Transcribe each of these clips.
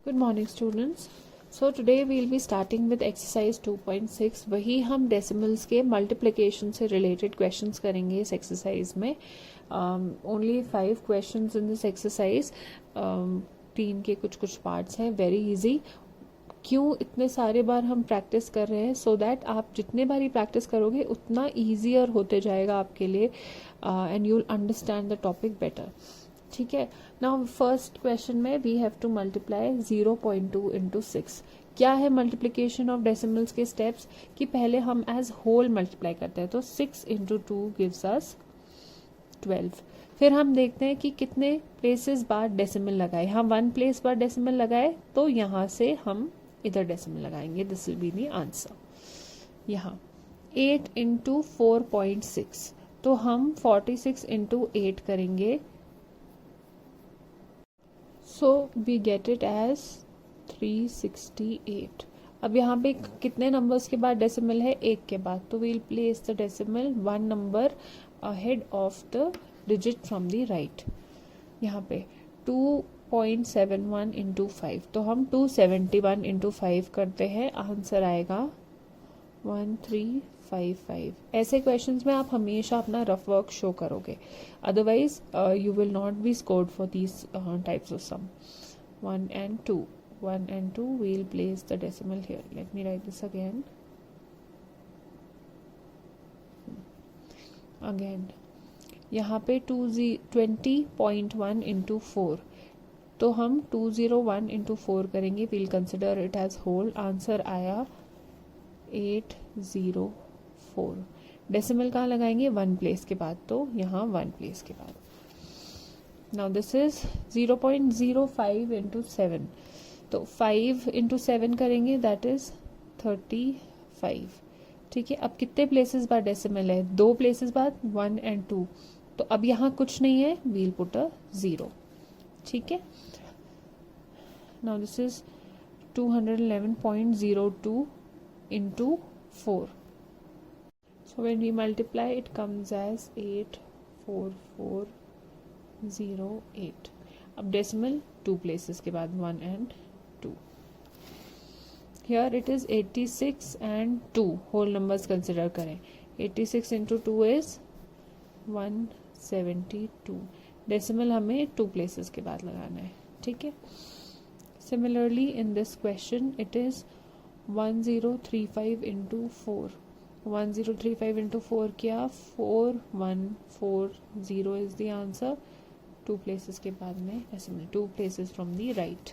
Good morning students. So today we'll be starting with exercise 2.6. वही हम decimals के multiplication से related questions करेंगे इस exercise में. Only 5 questions in this exercise. 3 के कुछ parts हैं. Very easy. क्यों इतने सारे बार हम प्रैक्टिस कर रहे हैं? सो दैट आप जितने बार ही प्रैक्टिस करोगे उतना ईजियर होते जाएगा आपके लिए and you will understand the topic better. ठीक है. नाउ फर्स्ट क्वेश्चन में we have to multiply 0.2 into 6. क्या है मल्टीप्लीकेशन ऑफ डेसिमल्स के स्टेप्स कि पहले हम एज होल मल्टीप्लाई करते हैं. तो 6 इंटू 2 गिव्स अस 12. फिर हम देखते हैं कि कितने प्लेसेस बाद डेसिमल लगाए. हम 1 प्लेस बाद डेसिमल लगाए तो यहाँ से हम इधर डेसिमल लगाएंगे. This will be the answer. यहाँ 8 इंटू 4.6 तो हम 46 इंटू 8 करेंगे. So we get it as 368. अब यहाँ पे कितने नंबर्स के बाद डेसिमल है? 1 के बाद. तो we'll place the decimal 1 number ahead of the digit from the right. यहाँ पे 2.71 इंटू 5 तो हम 271 इंटू 5 करते हैं. आंसर आएगा 1355. ऐसे क्वेश्चंस में आप हमेशा अपना रफ वर्क शो करोगे, otherwise you will not be scored for these types of sum. 1 and 2 we'll place the decimal here. Let me write this again. यहाँ पे 20.1 इंटू 4 तो हम 201 इंटू 4 करेंगे. We'll consider it as whole. Answer आया 804. Decimal कहाँ लगाएंगे? 1 place के बाद. तो यहाँ 1 प्लेस के बाद. नाउ दिस इज 0.05 इंटू 7 तो 5 इंटू 7 करेंगे. That is 35. ठीक है. अब कितने प्लेसेस बाद डेसिमल है? 2 प्लेसेस बाद 1 and 2. तो अब यहाँ कुछ नहीं है. We'll put a 0. ठीक है. Now this is 211.02 into 4. So when we multiply it comes as 84408. अब decimal 2 places के बाद 1 and 2. Here it is 86 and 2. whole numbers consider करें. 86 into 2 is 172. decimal हमें 2 places के बाद लगाना है. ठीक है. Similarly in this question it is 1035 into 4. 1035 into 4 क्या? 4140 is the answer. 2 places के बाद में decimal. 2 places from the right.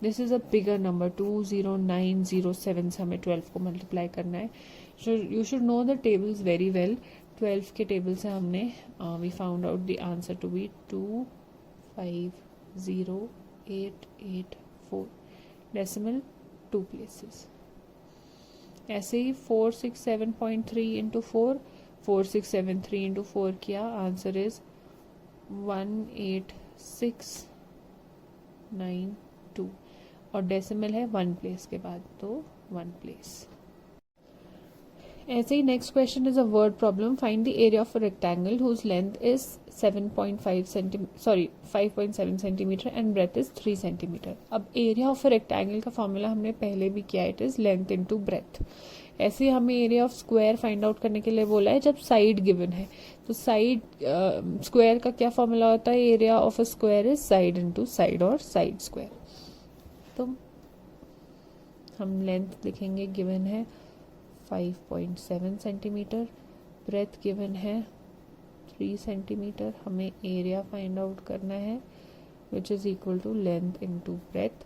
This is a bigger number. 20907 से हमें 12 को multiply करना है. So you should know the tables very well. 12 के table से हमने we found out the answer to be 250884. decimal 2 places. ऐसे ही 467.3 इंटू 4. 4673 इंटू 4 किया. आंसर इज 18692 और डेसिमल है 1 प्लेस के बाद. तो 1 प्लेस. ऐसे ही next question is a word problem. Find the area of a rectangle whose length is 5.7 centimetre and breadth is 3 centimetre. अब एरिया ऑफ अ रेक्टेंगल का फॉर्मूला हमने पहले भी किया. It is length into breadth. ऐसे हमें area of square find out करने के लिए बोला है जब साइड गिवन है. तो साइड स्क्वायर का क्या फॉर्मूला होता है? Area of a square is side into side और साइड स्क्वायर. तो हम लेंथ लिखेंगे. गिवन है 5.7 सेंटीमीटर. ब्रेथ गिवन है 3 सेंटीमीटर. हमें एरिया फाइंड आउट करना है which is equal to length into breadth.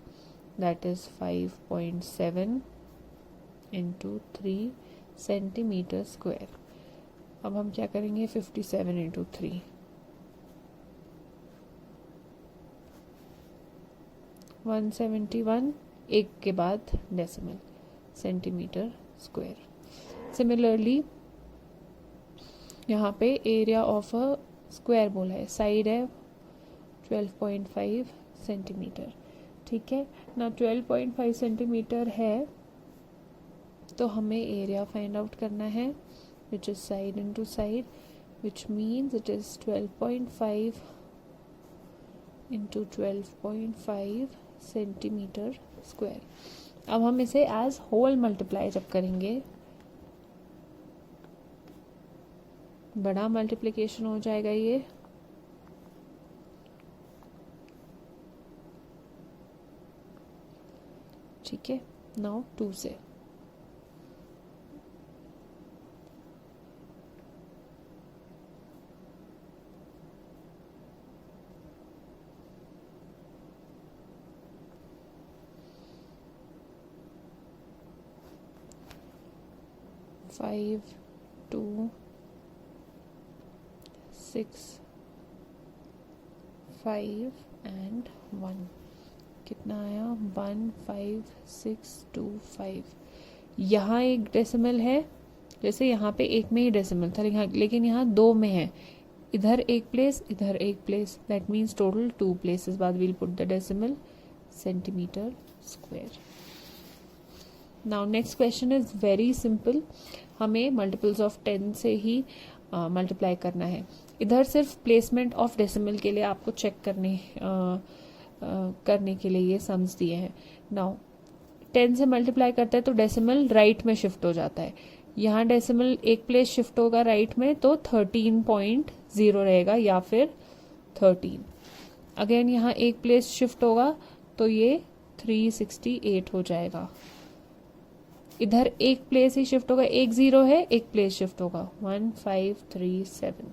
That is 5.7 into 3 centimetre square. अब हम क्या करेंगे? 57 इंटू 3. 171 1 के बाद डेसिमल सेंटीमीटर स्क्वायर. सिमिलरली यहाँ पे एरिया ऑफ अ स्क्वायर बोला है. साइड है 12.5 सेंटीमीटर. ठीक है ना. 12.5 सेंटीमीटर है तो हमें एरिया फाइंड आउट करना है which is side into side, which means it is 12.5 into 12.5 centimetre square. अब हम इसे एज होल मल्टीप्लाई जब करेंगे, बड़ा मल्टीप्लिकेशन हो जाएगा ये। ठीक है, नाउ 2 से फाइव 2 6 5 एंड 1 कितना आया 1 5 6 2 5। यहाँ एक डेसिमल है, जैसे यहाँ पे एक में ही डेसिमल था लेकिन यहाँ 2 में है, इधर एक प्लेस इधर एक place, that means total 2 places बाद we'll put the decimal centimetre square. Now next question is very simple, हमें मल्टीपल्स ऑफ 10 से ही मल्टीप्लाई करना है। इधर सिर्फ प्लेसमेंट ऑफ डेसिमल के लिए आपको चेक करने के लिए ये सम्स दिए हैं। नाउ 10 से मल्टीप्लाई करते हैं तो डेसिमल राइट में शिफ्ट हो जाता है, यहाँ डेसिमल एक प्लेस शिफ्ट होगा राइट में तो 13.0 रहेगा या फिर 13। अगेन यहाँ एक प्लेस शिफ्ट होगा तो ये 368 हो जाएगा। इधर एक प्लेस ही शिफ्ट होगा, एक 0 है एक प्लेस शिफ्ट होगा 1537।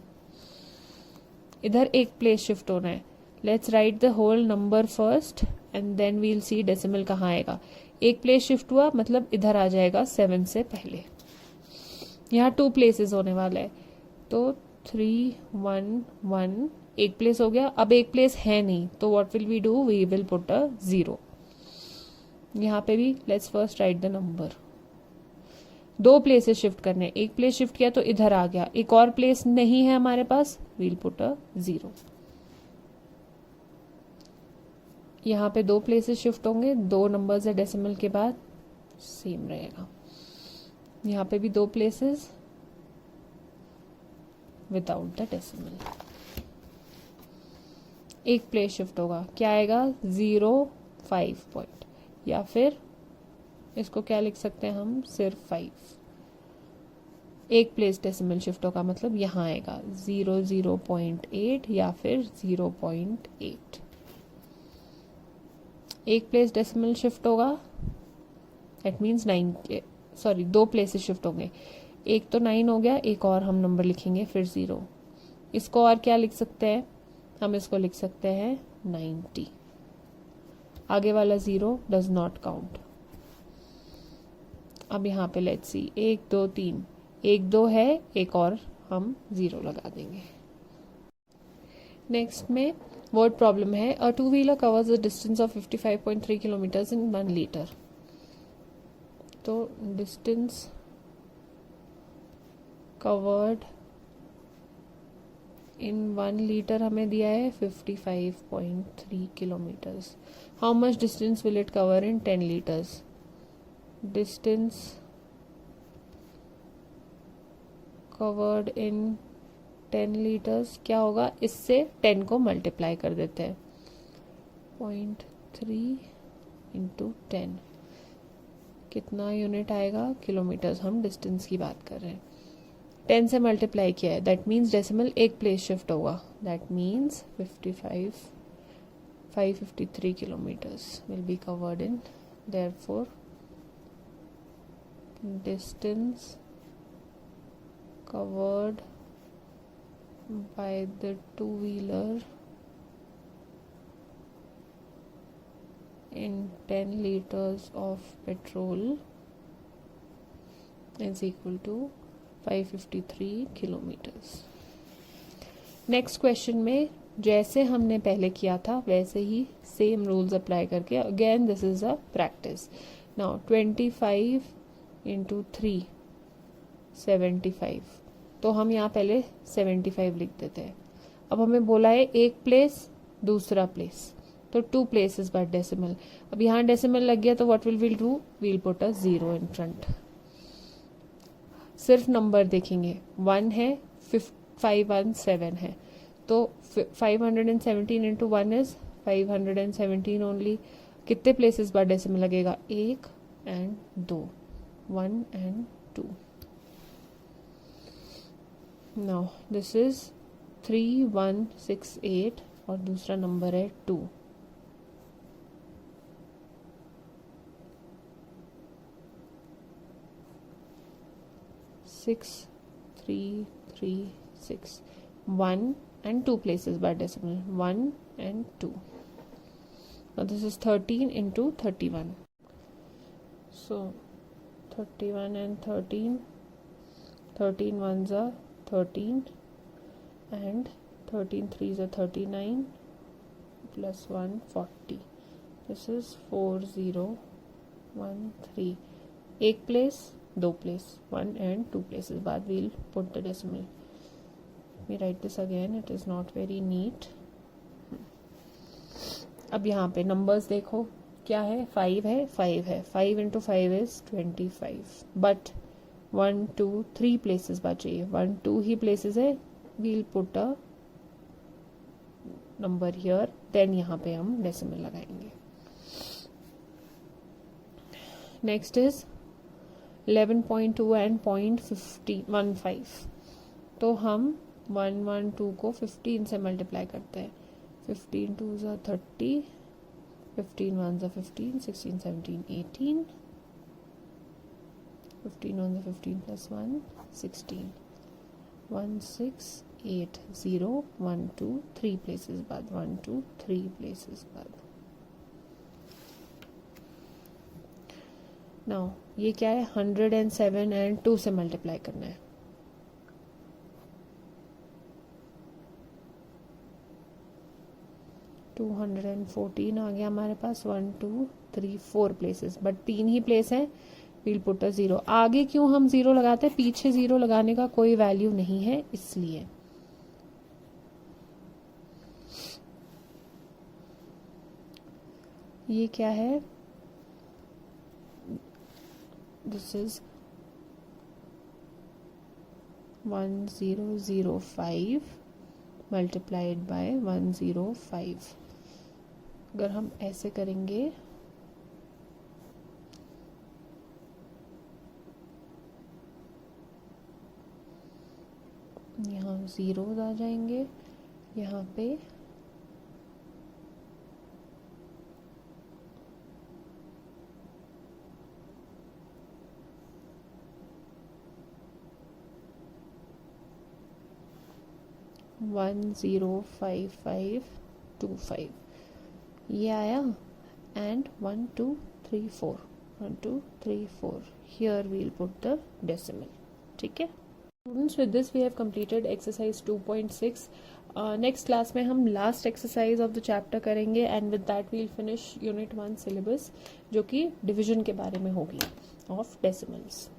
इधर एक प्लेस शिफ्ट होना है, let's write the whole number first and then we'll see decimal कहाँ आएगा। एक प्लेस शिफ्ट हुआ मतलब इधर आ जाएगा 7 से पहले। यहाँ 2 प्लेसेस होने वाला है तो 3 1 1 एक प्लेस हो गया। अब एक प्लेस है नहीं तो what will we do, we will put a 0। यहाँ पे भी let's first write the number. 2 places shift करने, एक प्लेस शिफ्ट किया तो इधर आ गया, एक और प्लेस नहीं है हमारे पास, वील पुट अ 0। यहाँ पे 2 प्लेसेस शिफ्ट होंगे, 2 नंबर्स है डेसिमल के बाद, सेम रहेगा। यहाँ पे भी 2 प्लेसेस विदाउट द डेसिमल। एक प्लेस शिफ्ट होगा, क्या आएगा 0 5 पॉइंट, या फिर इसको क्या लिख सकते हैं हम, सिर्फ 5। एक प्लेस डेसिमल शिफ्ट होगा मतलब यहाँ आएगा 0.8 या फिर 0.8। एक प्लेस डेसिमल शिफ्ट होगा, दैट मीन्स 2 प्लेसेस शिफ्ट होंगे, एक तो 9 हो गया, एक और हम नंबर लिखेंगे फिर 0। इसको और क्या लिख सकते हैं, हम इसको लिख सकते हैं 90। आगे वाला 0 डज नॉट काउंट। अब यहाँ पे लेट्स सी 1 2 3, 1 2 है, एक और हम 0 लगा देंगे। नेक्स्ट में वर्ड प्रॉब्लम है, a two wheeler covers a distance of 55.3 kilometres in 1 litre. तो डिस्टेंस कवर्ड इन 1 लीटर हमें दिया है 55.3 kilometres. How much distance will it cover in 10 litres. Distance covered in 10 litres क्या होगा, इससे 10 को मल्टीप्लाई कर देते हैं, 0.3 इंटू 10 कितना यूनिट आएगा, किलोमीटर्स। हम डिस्टेंस की बात कर रहे हैं, 10 से मल्टीप्लाई किया है, दैट मीन्स डेसिमल एक प्लेस शिफ्ट होगा, that means 553 kilometres will be covered in. Therefore distance covered by the 2-wheeler in 10 liters of petrol is equal to 553 kilometers। Next question में जैसे हमने पहले किया था वैसे ही सेम रूल्स अप्लाई करके, again this is a practice. Now 25 into 3 75, तो हम यहाँ पहले 75 लिख देते हैं। अब हमें बोला है एक प्लेस दूसरा प्लेस, तो 2 प्लेसेस बाय डेसिमल। अब यहाँ डेसिमल लग गया तो what will do, we'll put a 0 in front. सिर्फ नंबर देखेंगे, 1 है 517 है, तो 517 इंटू 1 इज 517 ओनली. कितने प्लेसेस बाद डेसिमल लगेगा? 1 and 2, 1 and 2. Now this is 3168 और दूसरा नंबर है 2. Six, 3, 3, 6. 1 and 2 places by decimal. 1 and 2. Now this is 13 into 31. So 31 and 13. 13 ones are 13 and 13 threes are 39 plus 1 40. This is 4013. एक place, 2 place, 1 and 2 places बाद we'll put the decimal. We write this again, it is not very neat. अब यहाँ पे numbers देखो क्या है? 5 है, 5 है. 5 into 5 is 25. बट 1, 2, 3 प्लेसेस बचे. 1, 2 ही प्लेसेस है. we'll put a number here, then यहाँ पे हम डेसिमल लगाएंगे. Next is 11.2 and 0.15. तो हम 112 को 15 से मल्टीप्लाई करते हैं. 15 2s are 30, 15 1s are 15, 16 17 18, 15 1s are 15 plus 1 16. 1 6 8 0 1 2 3 places बाद, 1 2 3 प्लेसेस बाद. नाउ ये क्या है? 107 एंड 2 से मल्टीप्लाई करना है. टू 214 आ गया हमारे पास. 1 2 3 4 प्लेसेस, बट 3 ही प्लेस है. We'll put a 0. आगे क्यों हम 0 लगाते हैं? पीछे 0 लगाने का कोई वैल्यू नहीं है, इसलिए. ये क्या है? This is 1005 multiplied by 105. अगर हम ऐसे करेंगे यहाँ जीरोज आ जाएंगे. यहाँ पे 105525 ये आया. एंड 1 2 3 4 1 2 3 4. Here we'll put the decimal. ठीक है students, with this we have completed exercise 2.6. Next class में हम last exercise of the chapter करेंगे and with that we'll finish unit 1 syllabus, जो कि डिवीजन के बारे में होगी ऑफ डेसिमल्स.